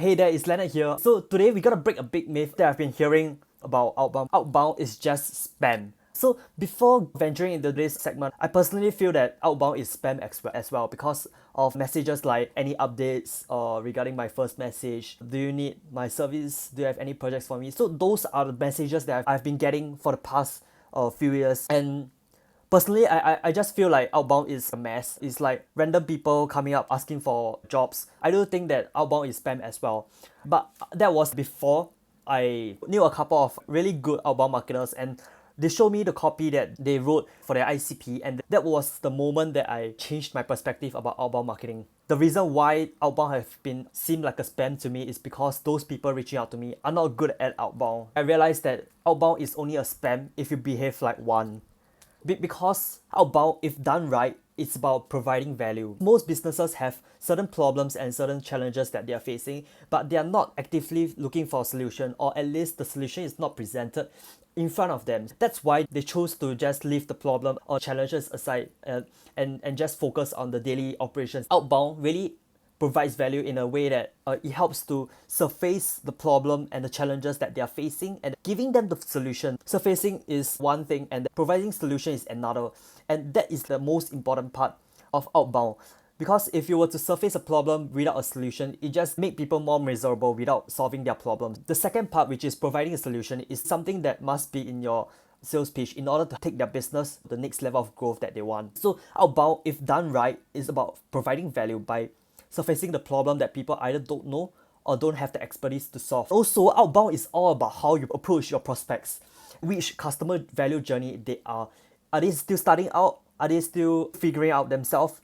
Hey there, it's Leonard here. So today we gotta break a big myth that I've been hearing about outbound. Outbound is just spam. So before venturing into this segment, I personally feel that outbound is spam as well because of messages like any updates or regarding my first message. Do you need my service? Do you have any projects for me? So those are the messages that I've been getting for the past few years. And personally, I just feel like outbound is a mess. It's like random people coming up asking for jobs. I do think that outbound is spam as well. But that was before I knew a couple of really good outbound marketers, and they showed me the copy that they wrote for their ICP, and that was the moment that I changed my perspective about outbound marketing. The reason why outbound have been seemed like a spam to me is because those people reaching out to me are not good at outbound. I realized that outbound is only a spam if you behave like one. Because outbound, if done right, it's about providing value. Most businesses have certain problems and certain challenges that they are facing, but they are not actively looking for a solution, or at least the solution is not presented in front of them. That's why they chose to just leave the problem or challenges aside and just focus on the daily operations. Outbound really provides value in a way that it helps to surface the problem and the challenges that they are facing and giving them the solution. Surfacing is one thing and providing solution is another, and that is the most important part of outbound. Because if you were to surface a problem without a solution, it just make people more miserable without solving their problems. The second part, which is providing a solution, is something that must be in your sales pitch in order to take their business to the next level of growth that they want. So outbound, if done right, is about providing value by surfacing the problem that people either don't know or don't have the expertise to solve. Also, outbound is all about how you approach your prospects, which customer value journey they are. Are they still starting out? Are they still figuring out themselves?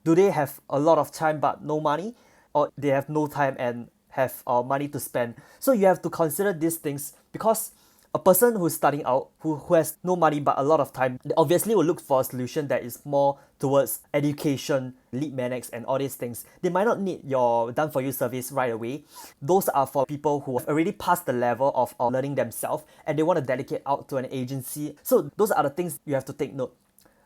Do they have a lot of time but no money? Or they have no time and have money to spend? So you have to consider these things, because a person who's starting out, who has no money but a lot of time, they obviously will look for a solution that is more towards education, lead magnets, and all these things. They might not need your done-for-you service right away. Those are for people who have already passed the level of learning themselves and they want to dedicate out to an agency. So those are the things you have to take note.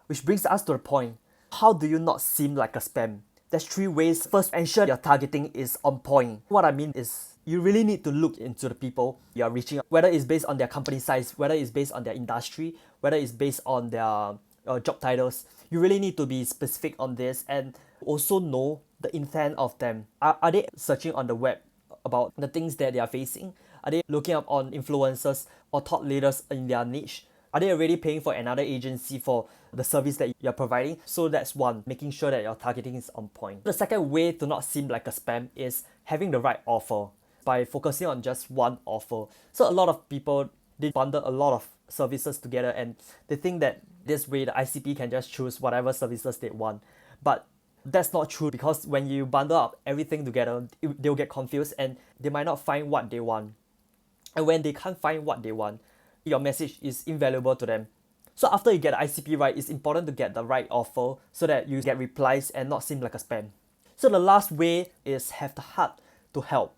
Which brings us to the point. How do you not seem like a spam? There's 3 ways. First, ensure your targeting is on point. What I mean is, you really need to look into the people you are reaching out, whether it's based on their company size, whether it's based on their industry, whether it's based on their job titles. You really need to be specific on this and also know the intent of them. Are they searching on the web about the things that they are facing? Are they looking up on influencers or thought leaders in their niche? Are they already paying for another agency for the service that you're providing? So that's one, making sure that your targeting is on point. The second way to not seem like a spam is having the right offer, by focusing on just one offer. So a lot of people, they bundle a lot of services together and they think that this way the ICP can just choose whatever services they want. But that's not true, because when you bundle up everything together, they'll get confused and they might not find what they want. And when they can't find what they want, your message is invaluable to them. So after you get the ICP right, it's important to get the right offer so that you get replies and not seem like a spam. So the last way is have the heart to help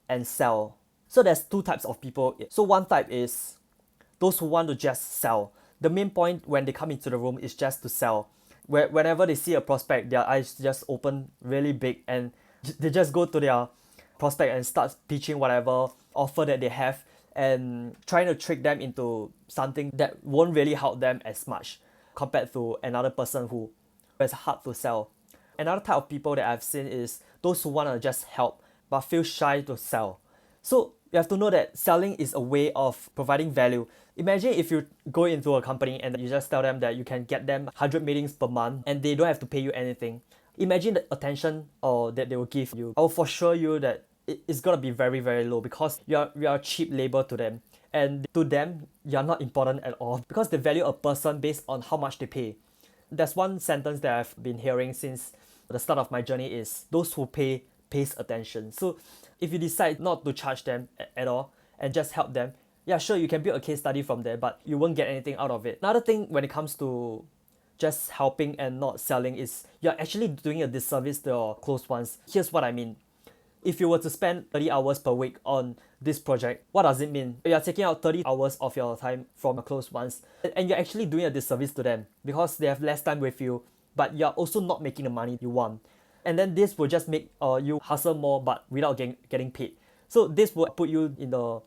and sell. So there's 2 types of people. So one type is those who want to just sell. The main point when they come into the room is just to sell. Whenever they see a prospect, their eyes just open really big and they just go to their prospect and start pitching whatever offer that they have and trying to trick them into something that won't really help them as much compared to another person who has hard to sell. Another type of people that I've seen is those who want to just help but feel shy to sell. So you have to know that selling is a way of providing value. Imagine if you go into a company and you just tell them that you can get them 100 meetings per month and they don't have to pay you anything. Imagine the attention that they will give you. I will for sure you that it's gonna be very, very low, because you are cheap labor to them. And to them, you're not important at all, because they value a person based on how much they pay. There's one sentence that I've been hearing since the start of my journey is, those who pay pays attention. So if you decide not to charge them at all and just help them, yeah, sure, you can build a case study from there, but you won't get anything out of it. Another thing when it comes to just helping and not selling is you're actually doing a disservice to your close ones. Here's what I mean. If you were to spend 30 hours per week on this project, what does it mean? You're taking out 30 hours of your time from your close ones, and you're actually doing a disservice to them because they have less time with you, but you're also not making the money you want. And then this will just make you hustle more but without getting paid. So this will put you in the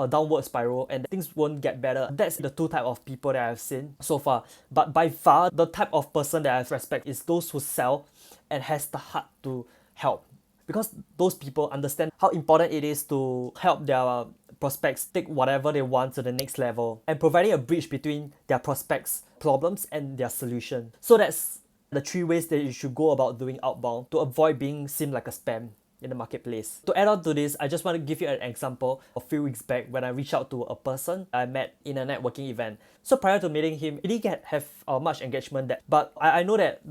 downward spiral and things won't get better. That's the two type of people that I've seen so far. But by far, the type of person that I respect is those who sell and has the heart to help. Because those people understand how important it is to help their prospects take whatever they want to the next level and providing a bridge between their prospects' problems and their solution. So that's the three ways that you should go about doing outbound to avoid being seen like a spam in the marketplace. To add on to this, I just want to give you an example. A few weeks back when I reached out to a person I met in a networking event. So prior to meeting him, he didn't have much engagement but I know that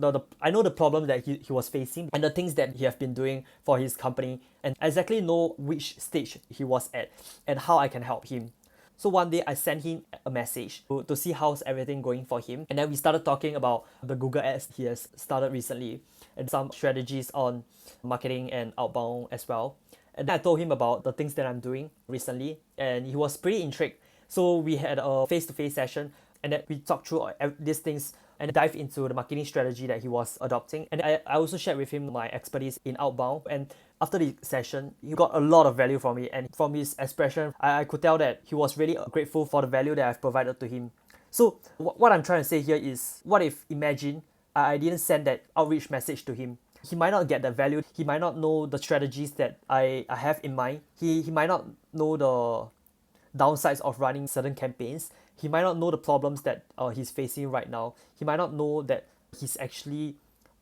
I know the problem that he was facing and the things that he have been doing for his company and exactly know which stage he was at and how I can help him. So one day I sent him a message to see how's everything going for him. And then we started talking about the Google ads he has started recently and some strategies on marketing and outbound as well. And then I told him about the things that I'm doing recently and he was pretty intrigued. So we had a face-to-face session and then we talked through these things and dive into the marketing strategy that he was adopting. And I also shared with him my expertise in outbound. And after the session, he got a lot of value from me. And from his expression, I could tell that he was really grateful for the value that I've provided to him. So what I'm trying to say here is, what if imagine I didn't send that outreach message to him? He might not get the value. He might not know the strategies that I have in mind. He might not know the downsides of running certain campaigns. He might not know the problems that he's facing right now. He might not know that he's actually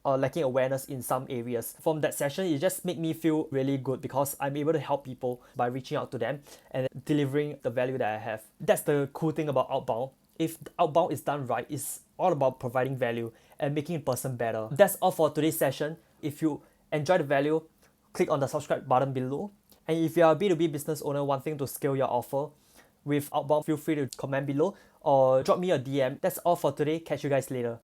lacking awareness in some areas. From that session, it just made me feel really good because I'm able to help people by reaching out to them and delivering the value that I have. That's the cool thing about outbound. If outbound is done right, it's all about providing value and making a person better. That's all for today's session. If you enjoy the value, click on the subscribe button below. And if you are a B2B business owner wanting to scale your offer with outbound, feel free to comment below or drop me a DM. That's all for today. Catch you guys later.